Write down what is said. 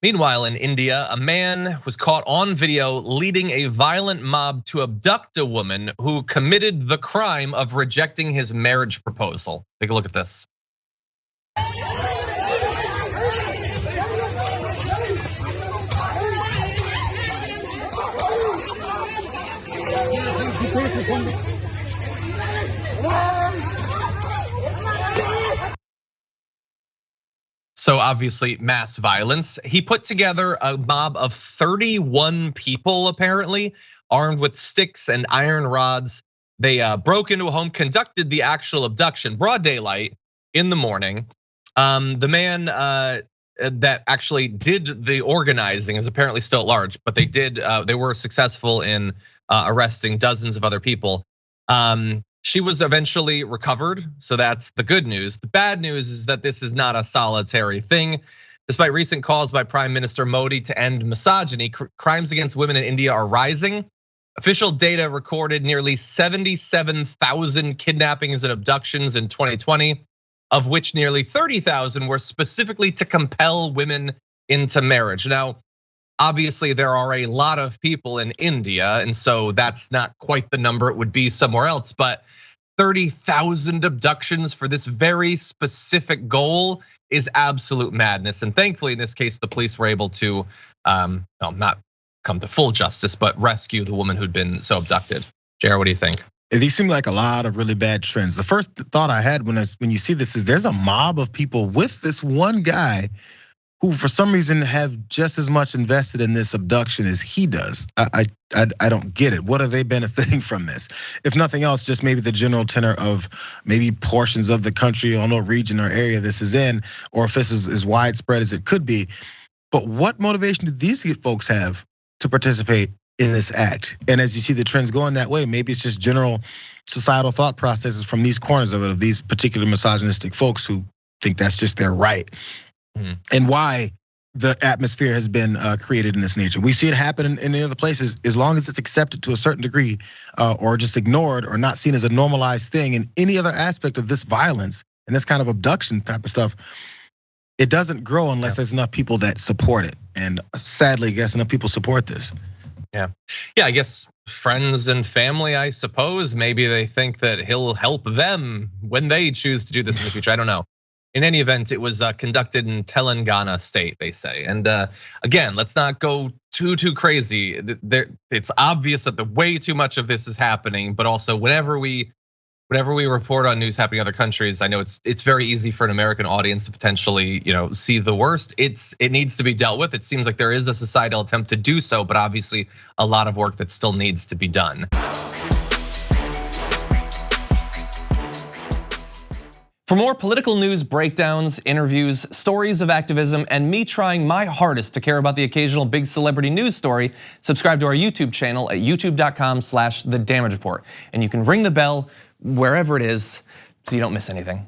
Meanwhile, in India, a man was caught on video leading a violent mob to abduct a woman who committed the crime of rejecting his marriage proposal. Take a look at this. So obviously mass violence. He put together a mob of 31 people apparently, armed with sticks and iron rods. They broke into a home, conducted the actual abduction, broad daylight in the morning. The man that actually did the organizing is apparently still at large, but they were successful in arresting dozens of other people. She was eventually recovered, so that's the good news. The bad news is that this is not a solitary thing. Despite recent calls by Prime Minister Modi to end misogyny, crimes against women in India are rising. Official data recorded nearly 77,000 kidnappings and abductions in 2020, of which nearly 30,000 were specifically to compel women into marriage. Now, obviously, there are a lot of people in India, and so that's not quite the number it would be somewhere else, but 30,000 abductions for this very specific goal is absolute madness. And thankfully, in this case, the police were able to not come to full justice, but rescue the woman who'd been so abducted. Jared, what do you think? These seem like a lot of really bad trends. The first thought I had when you see this is there's a mob of people with this one guy who for some reason have just as much invested in this abduction as he does. I don't get it. What are they benefiting from this? If nothing else, just maybe the general tenor of maybe portions of the country, I don't know region or area this is in, or if this is as widespread as it could be. But what motivation do these folks have to participate in this act? And as you see the trends going that way, maybe it's just general societal thought processes from these corners of it, of these particular misogynistic folks who think that's just their right. And why the atmosphere has been created in this nature. We see it happen in other places as long as it's accepted to a certain degree, or just ignored or not seen as a normalized thing in any other aspect of this violence and this kind of abduction type of stuff. It doesn't grow unless there's enough people that support it. And sadly, I guess enough people support this. Yeah, I guess friends and family, I suppose, maybe they think that he'll help them when they choose to do this in the future. I don't know. In any event, it was conducted in Telangana state, they say. And again, let's not go too crazy. It's obvious that the way too much of this is happening, but also whenever we report on news happening in other countries, I know it's very easy for an American audience to potentially, see the worst. It needs to be dealt with. It seems like there is a societal attempt to do so, but obviously a lot of work that still needs to be done. For more political news breakdowns, interviews, stories of activism, and me trying my hardest to care about the occasional big celebrity news story, subscribe to our YouTube channel at youtube.com/thedamagereport. And you can ring the bell wherever it is so you don't miss anything.